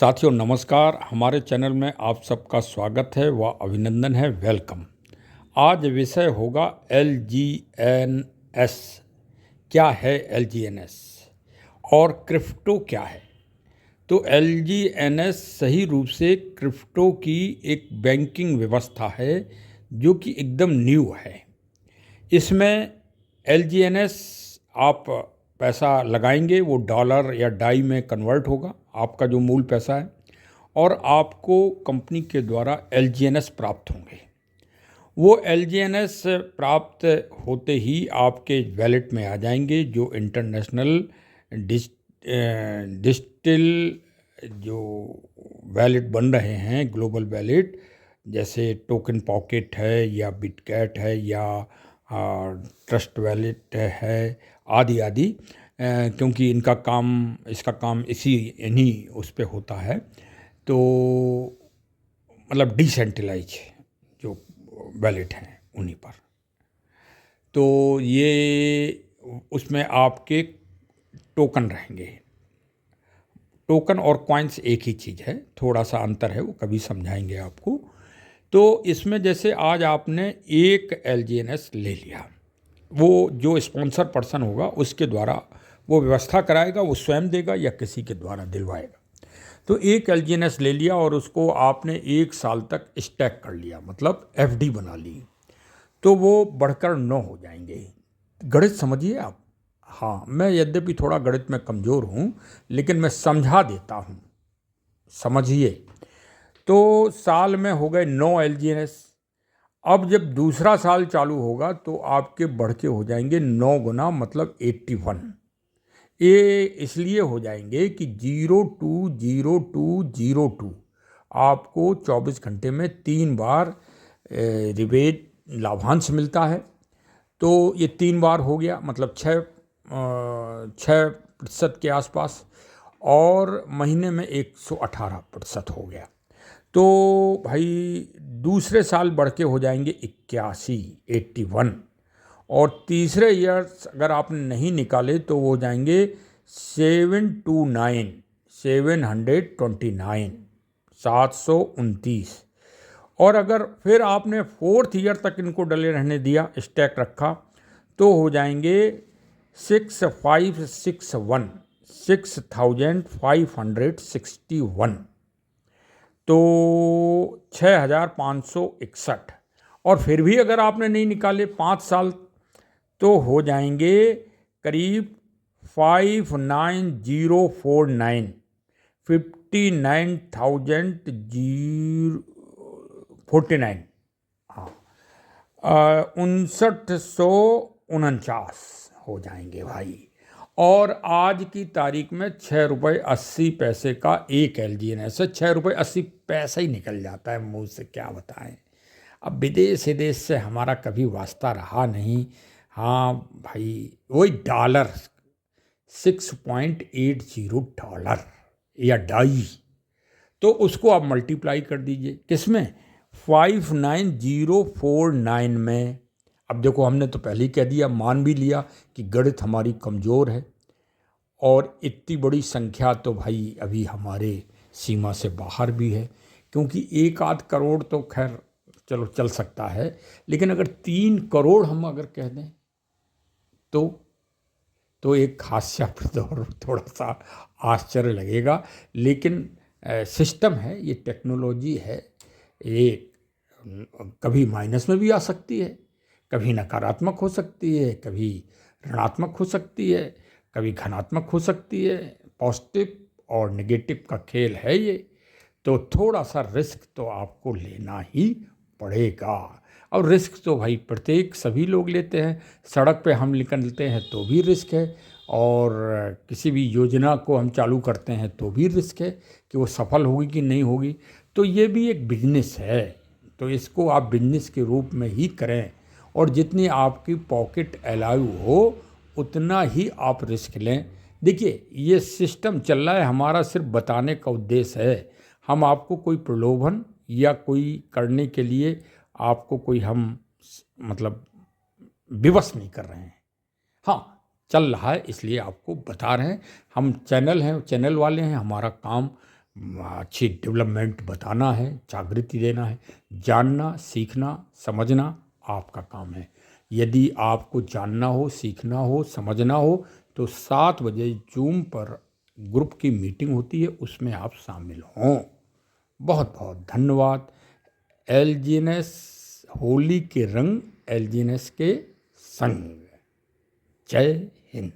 साथियों नमस्कार। हमारे चैनल में आप सबका स्वागत है व अभिनंदन है, वेलकम। आज विषय होगा LGNS। क्या है LGNS और क्रिप्टो क्या है? तो LGNS सही रूप से क्रिप्टो की एक बैंकिंग व्यवस्था है जो कि एकदम न्यू है। इसमें LGNS आप पैसा लगाएंगे वो डॉलर या डाई में कन्वर्ट होगा, आपका जो मूल पैसा है, और आपको कंपनी के द्वारा LGNS प्राप्त होंगे। वो LGNS प्राप्त होते ही आपके वैलेट में आ जाएंगे, जो इंटरनेशनल डिजिटल जो वैलेट बन रहे हैं, ग्लोबल वैलेट, जैसे टोकन पॉकेट है या बिटकैट है या ट्रस्ट वैलेट है, आदि आदि, क्योंकि इसका काम इन्हीं उस पे होता है। तो मतलब डिसेंट्रलाइज जो वैलेट हैं उन्हीं पर। तो ये उसमें आपके टोकन रहेंगे। टोकन और कॉइन्स एक ही चीज़ है, थोड़ा सा अंतर है, वो कभी समझाएंगे आपको। तो इसमें जैसे आज आपने एक LGNS ले लिया, वो जो स्पॉन्सर पर्सन होगा उसके द्वारा वो व्यवस्था कराएगा, वो स्वयं देगा या किसी के द्वारा दिलवाएगा। तो एक LGNS ले लिया और उसको आपने 1 साल तक स्टैक कर लिया, मतलब FD बना ली, तो वो बढ़कर 9 हो जाएंगे। गणित समझिए आप। हाँ, मैं यद्यपि थोड़ा गणित में कमज़ोर हूँ, लेकिन मैं समझा देता हूँ, समझिए। तो साल में हो गए 9 LGNS। अब जब दूसरा साल चालू होगा तो आपके बढ़ के हो जाएंगे 9 गुना, मतलब 81। ये इसलिए हो जाएंगे कि 020202 आपको 24 घंटे में 3 बार रिबेट लाभांश मिलता है। तो ये 3 बार हो गया, मतलब 6% के आसपास, और महीने में 118% हो गया। तो भाई दूसरे साल बढ़ के हो जाएंगे 81, और तीसरे ईयर्स अगर आपने नहीं निकाले तो वो हो जाएंगे 729, और अगर फिर आपने 4th ईयर तक इनको डले रहने दिया, स्टैक रखा, तो हो जाएंगे 6561। तो 6561, और फिर भी अगर आपने नहीं निकाले 5 साल, तो हो जाएंगे करीब 59049, 59,049। हाँ, 5949 हो जाएंगे भाई। और आज की तारीख में 6 रुपये 80 पैसे का एक LGNS है। 6 रुपये 80 पैसे ही निकल जाता है मुंह से, क्या बताएं। अब विदेश से हमारा कभी वास्ता रहा नहीं। हाँ भाई, वही डॉलर, 6.80 डॉलर या डाई, तो उसको आप मल्टीप्लाई कर दीजिए किसमें, 59,049 में। अब देखो, हमने तो पहले ही कह दिया, मान भी लिया कि गणित हमारी कमज़ोर है, और इतनी बड़ी संख्या तो भाई अभी हमारे सीमा से बाहर भी है, क्योंकि 1 आध करोड़ तो खैर चलो चल सकता है, लेकिन अगर 3 करोड़ हम अगर कह दें तो एक हास्यास्पद और थोड़ा सा आश्चर्य लगेगा। लेकिन सिस्टम है, ये टेक्नोलॉजी है, ये कभी माइनस में भी आ सकती है, कभी नकारात्मक हो सकती है, कभी ऋणात्मक हो सकती है, कभी धनात्मक हो सकती है। पॉजिटिव और नेगेटिव का खेल है ये। तो थोड़ा सा रिस्क तो आपको लेना ही पड़ेगा, और रिस्क तो भाई सभी लोग लेते हैं। सड़क पे हम निकलते हैं तो भी रिस्क है, और किसी भी योजना को हम चालू करते हैं तो भी रिस्क है कि वो सफल होगी कि नहीं होगी। तो ये भी एक बिजनेस है, तो इसको आप बिजनेस के रूप में ही करें, और जितनी आपकी पॉकेट अलाउ हो उतना ही आप रिस्क लें। देखिए, ये सिस्टम चल रहा है, हमारा सिर्फ बताने का उद्देश्य है। हम आपको कोई प्रलोभन या कोई करने के लिए आपको कोई हम मतलब विवश नहीं कर रहे हैं। हाँ, चल रहा है इसलिए आपको बता रहे हैं। हम चैनल हैं, चैनल वाले हैं, हमारा काम अच्छी डेवलपमेंट बताना है, जागृति देना है। जानना, सीखना, समझना आपका काम है। यदि आपको जानना हो, सीखना हो, समझना हो तो 7 बजे जूम पर ग्रुप की मीटिंग होती है, उसमें आप शामिल हों। बहुत बहुत धन्यवाद। एलजीएनएस, होली के रंग एलजीएनएस के संग। जय हिंद।